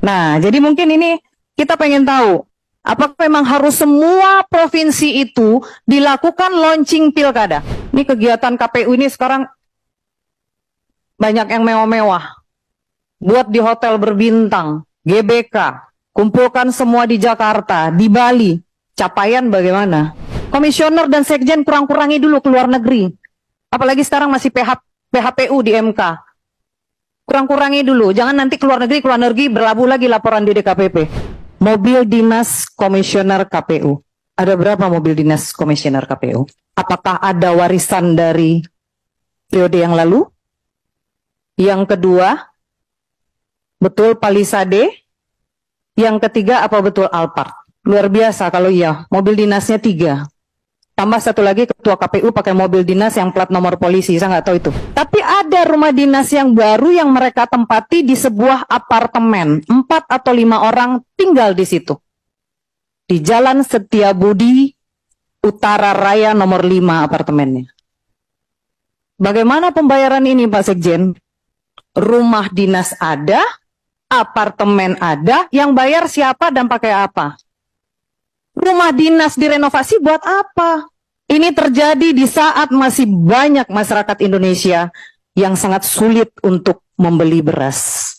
Nah, jadi mungkin ini kita pengen tahu, apakah memang harus semua provinsi itu dilakukan launching pilkada? Ini kegiatan KPU ini sekarang banyak yang mewah-mewah. Buat di hotel berbintang, GBK, kumpulkan semua di Jakarta, di Bali. Capaian bagaimana? Komisioner dan sekjen kurang-kurangi dulu ke luar negeri. Apalagi sekarang masih PHPU di MK. Kurang-kurangi dulu, jangan nanti keluar negeri berlabuh lagi laporan di DKPP. Mobil dinas komisioner KPU. Ada berapa mobil dinas komisioner KPU? Apakah ada warisan dari periode yang lalu? Yang kedua, betul Palisade? Yang ketiga, apa betul Alphard? Luar biasa kalau iya, mobil dinasnya 3. Tambah satu lagi ketua KPU pakai mobil dinas yang plat nomor polisi, saya nggak tahu itu. Tapi ada rumah dinas yang baru yang mereka tempati di sebuah apartemen. 4 atau 5 orang tinggal di situ. Di Jalan Setiabudi, Utara Raya nomor 5 apartemennya. Bagaimana pembayaran ini Pak Sekjen? Rumah dinas ada, apartemen ada, yang bayar siapa dan pakai apa? Rumah dinas direnovasi buat apa? Ini terjadi di saat masih banyak masyarakat Indonesia yang sangat sulit untuk membeli beras.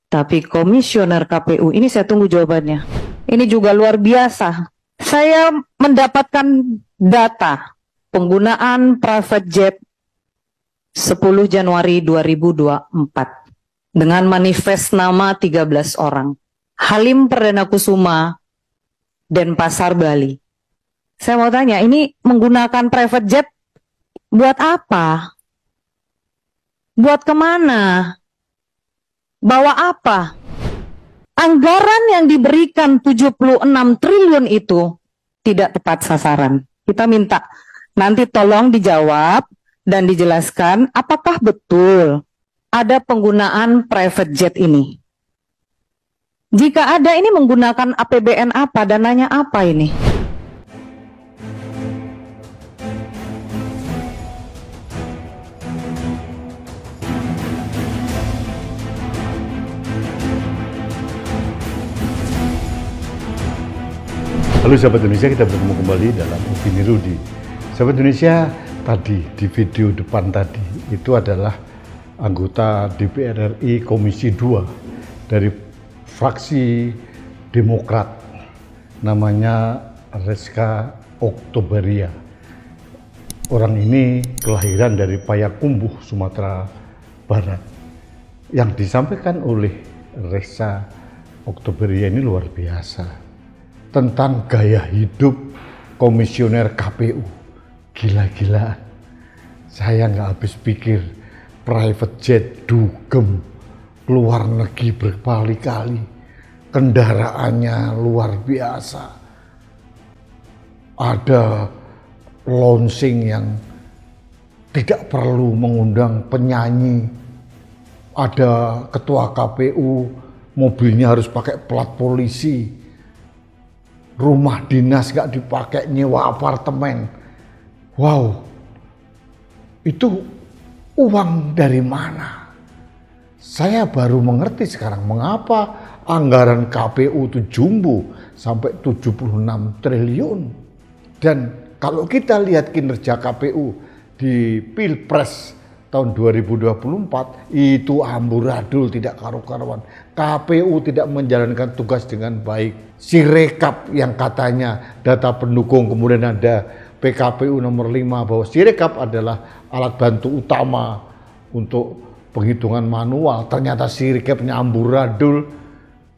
Tapi komisioner KPU, ini saya tunggu jawabannya. Ini juga luar biasa. Saya mendapatkan data penggunaan private jet 10 Januari 2024 dengan manifest nama 13 orang. Halim Perdana Kusuma, Denpasar, Bali. Saya mau tanya, ini menggunakan private jet buat apa? Buat kemana? Bawa apa? Anggaran yang diberikan 76 triliun itu tidak tepat sasaran. Kita minta nanti tolong dijawab dan dijelaskan apakah betul ada penggunaan private jet ini. Jika ada, ini menggunakan APBN apa, dananya apa ini? Halo sahabat Indonesia, kita bertemu kembali dalam Opini Rudi. Sahabat Indonesia, tadi di video depan tadi itu adalah anggota DPR RI Komisi 2 dari fraksi Demokrat, namanya Reska Oktoberia. Orang ini kelahiran dari Payakumbuh, Sumatera Barat. Yang disampaikan oleh Reska Oktoberia ini luar biasa tentang gaya hidup komisioner KPU. Gila-gilaan. Saya nggak habis pikir, private jet, dugem, keluar negeri berkali-kali, kendaraannya luar biasa. Ada launching yang tidak perlu mengundang penyanyi. Ada ketua KPU, mobilnya harus pakai plat polisi. Rumah dinas gak dipakai, nyewa apartemen. Wow, itu uang dari mana? Saya baru mengerti sekarang mengapa anggaran KPU itu jumbo sampai 76 triliun. Dan kalau kita lihat kinerja KPU di Pilpres tahun 2024 itu amburadul, tidak karu-karuan. KPU tidak menjalankan tugas dengan baik. Sirekap yang katanya data pendukung, kemudian ada PKPU nomor 5 bahwa Sirekap adalah alat bantu utama untuk penghitungan manual. Ternyata Sirekapnya amburadul.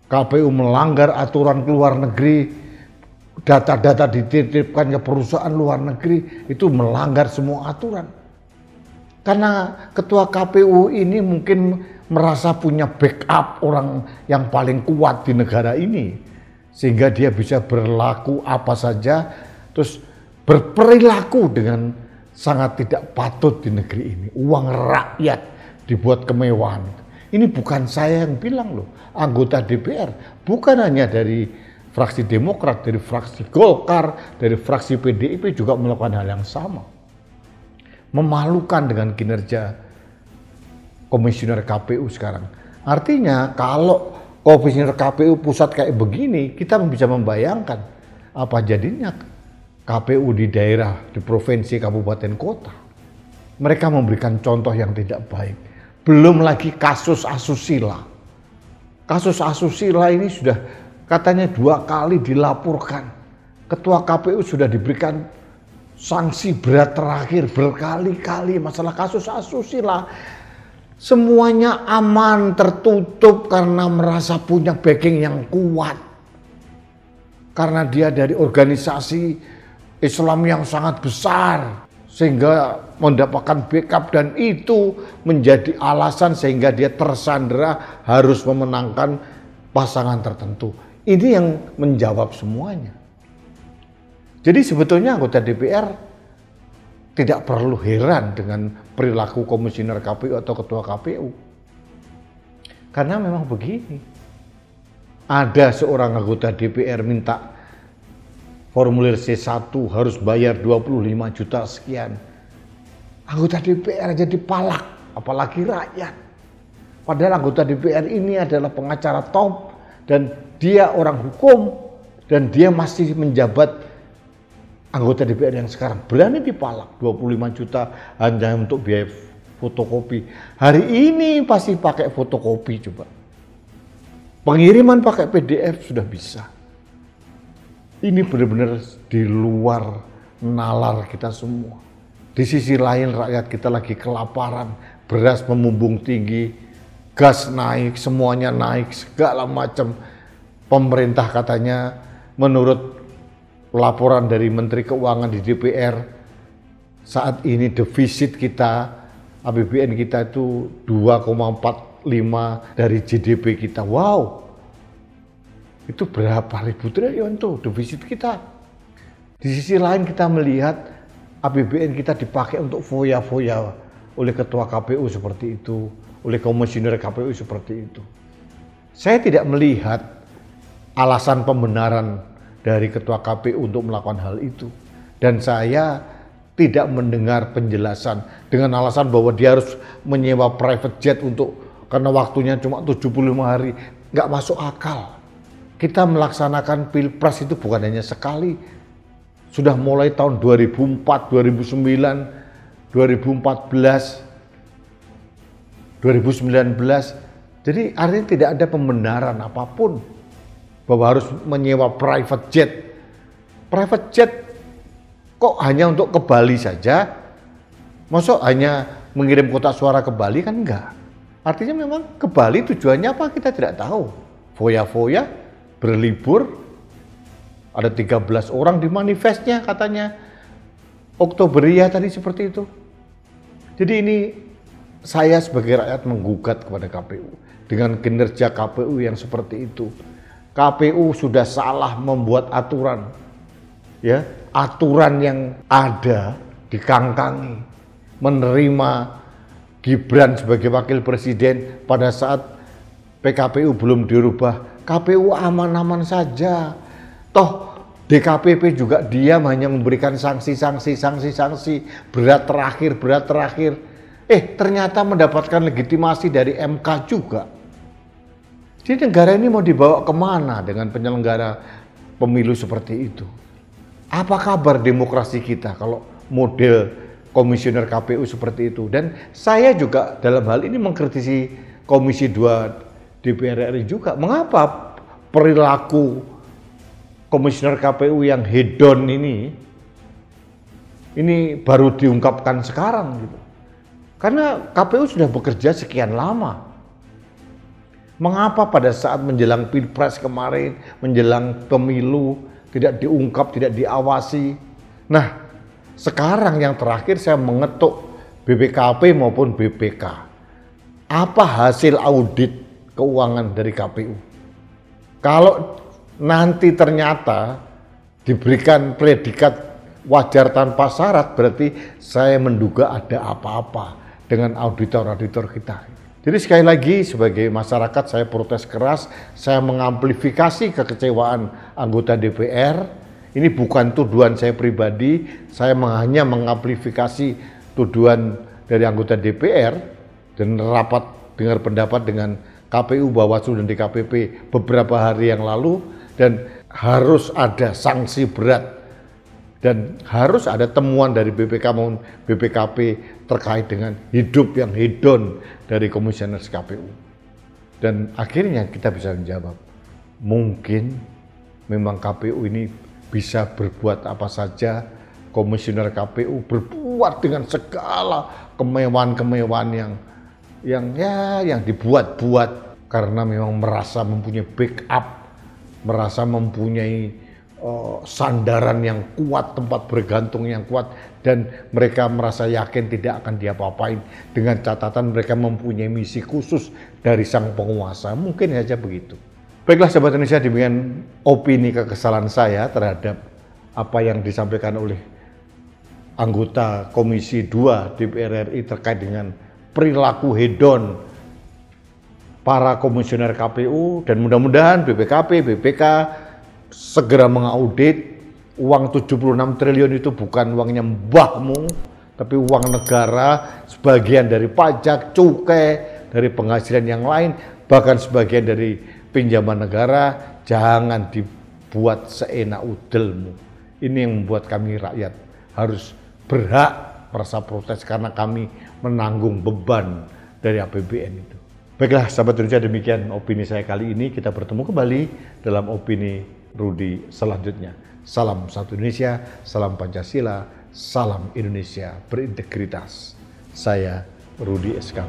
KPU melanggar aturan ke luar negeri. Data-data dititipkan ke perusahaan luar negeri, itu melanggar semua aturan. Karena ketua KPU ini mungkin merasa punya backup orang yang paling kuat di negara ini. Sehingga dia bisa berlaku apa saja, terus berperilaku dengan sangat tidak patut di negeri ini. Uang rakyat dibuat kemewahan. Ini bukan saya yang bilang loh, anggota DPR. Bukan hanya dari fraksi Demokrat, dari fraksi Golkar, dari fraksi PDIP juga melakukan hal yang sama. Memalukan dengan kinerja komisioner KPU sekarang. Artinya kalau komisioner KPU pusat kayak begini, kita bisa membayangkan apa jadinya KPU di daerah, di provinsi, kabupaten, kota. Mereka memberikan contoh yang tidak baik. Belum lagi kasus asusila. Kasus asusila ini sudah katanya 2 kali dilaporkan. Ketua KPU sudah diberikan sanksi berat terakhir berkali-kali masalah kasus asusila. Semuanya aman, tertutup karena merasa punya backing yang kuat. Karena dia dari organisasi Islam yang sangat besar, sehingga mendapatkan backup, dan itu menjadi alasan sehingga dia tersandera harus memenangkan pasangan tertentu. Ini yang menjawab semuanya. Jadi sebetulnya anggota DPR tidak perlu heran dengan perilaku komisioner KPU atau ketua KPU. Karena memang begini. Ada seorang anggota DPR minta formulir C1 harus bayar 25 juta sekian. Anggota DPR jadi palak, apalagi rakyat. Padahal anggota DPR ini adalah pengacara top dan dia orang hukum dan dia masih menjabat anggota DPR yang sekarang. Berani dipalak 25 juta hanya untuk biaya fotokopi. Hari ini pasti pakai fotokopi coba. Pengiriman pakai PDF sudah bisa. Ini benar-benar di luar nalar kita semua. Di sisi lain rakyat kita lagi kelaparan, beras memumbung tinggi, gas naik, semuanya naik, segala macam. Pemerintah katanya menurut laporan dari Menteri Keuangan di DPR, saat ini defisit kita, APBN kita itu 2,45 dari GDP kita. Wow, itu berapa ribu triliun tuh defisit kita. Di sisi lain kita melihat APBN kita dipakai untuk foya-foya oleh ketua KPU seperti itu, oleh komisioner KPU seperti itu. Saya tidak melihat alasan pembenaran dari ketua KPU untuk melakukan hal itu. Dan saya tidak mendengar penjelasan dengan alasan bahwa dia harus menyewa private jet untuk karena waktunya cuma 75 hari. Nggak masuk akal. Kita melaksanakan pilpres itu bukan hanya sekali. Sudah mulai tahun 2004, 2009, 2014, 2019. Jadi artinya tidak ada pembenaran apapun bahwa harus menyewa private jet. Private jet kok hanya untuk ke Bali saja? Maksud hanya mengirim kotak suara ke Bali kan enggak. Artinya memang ke Bali tujuannya apa kita tidak tahu. Foya-foya, berlibur. Ada 13 orang di manifestnya katanya. Oktoberia tadi seperti itu. Jadi ini saya sebagai rakyat menggugat kepada KPU. Dengan kinerja KPU yang seperti itu. KPU sudah salah membuat aturan. Ya, aturan yang ada dikangkangi. Menerima Gibran sebagai wakil presiden pada saat PKPU belum dirubah. KPU aman-aman saja. Toh DKPP juga diam hanya memberikan sanksi berat terakhir. Ternyata mendapatkan legitimasi dari MK juga. Jadi negara ini mau dibawa kemana dengan penyelenggara pemilu seperti itu? Apa kabar demokrasi kita kalau model komisioner KPU seperti itu? Dan saya juga dalam hal ini mengkritisi Komisi 2 DPR RI juga. Mengapa perilaku komisioner KPU yang hedon ini baru diungkapkan sekarang gitu. Karena KPU sudah bekerja sekian lama. Mengapa pada saat menjelang Pilpres kemarin, menjelang pemilu tidak diungkap, tidak diawasi? Nah, sekarang yang terakhir saya mengetuk BPKP maupun BPK. Apa hasil audit keuangan dari KPU? Kalau nanti ternyata diberikan predikat wajar tanpa syarat, berarti saya menduga ada apa-apa dengan auditor-auditor kita. Jadi sekali lagi sebagai masyarakat saya protes keras, saya mengamplifikasi kekecewaan anggota DPR. Ini bukan tuduhan saya pribadi, saya hanya mengamplifikasi tuduhan dari anggota DPR dan rapat dengar pendapat dengan KPU, Bawaslu, dan DKPP beberapa hari yang lalu, dan harus ada sanksi berat dan harus ada temuan dari BPK maupun BPKP terkait dengan hidup yang hedon dari komisioner KPU. Dan akhirnya kita bisa menjawab, mungkin memang KPU ini bisa berbuat apa saja, komisioner KPU berbuat dengan segala kemewahan-kemewahan yang dibuat-buat karena memang merasa mempunyai backup, merasa mempunyai sandaran yang kuat, tempat bergantung yang kuat, dan mereka merasa yakin tidak akan diapa-apain dengan catatan mereka mempunyai misi khusus dari sang penguasa. Mungkin saja begitu. Baiklah sahabat Indonesia, demikian opini kekesalan saya terhadap apa yang disampaikan oleh anggota Komisi 2 DPR RI terkait dengan perilaku hedon para komisioner KPU, dan mudah-mudahan BPKP, BPK segera mengaudit uang 76 triliun itu bukan uangnya mbahmu, tapi uang negara, sebagian dari pajak, cukai, dari penghasilan yang lain, bahkan sebagian dari pinjaman negara. Jangan dibuat seenak udelmu. Ini yang membuat kami rakyat harus berhak merasa protes karena kami menanggung beban dari APBN itu. Baiklah sahabat Indonesia, demikian opini saya kali ini. Kita bertemu kembali dalam opini Rudi selanjutnya. Salam satu Indonesia, salam Pancasila, salam Indonesia berintegritas. Saya Rudi SK.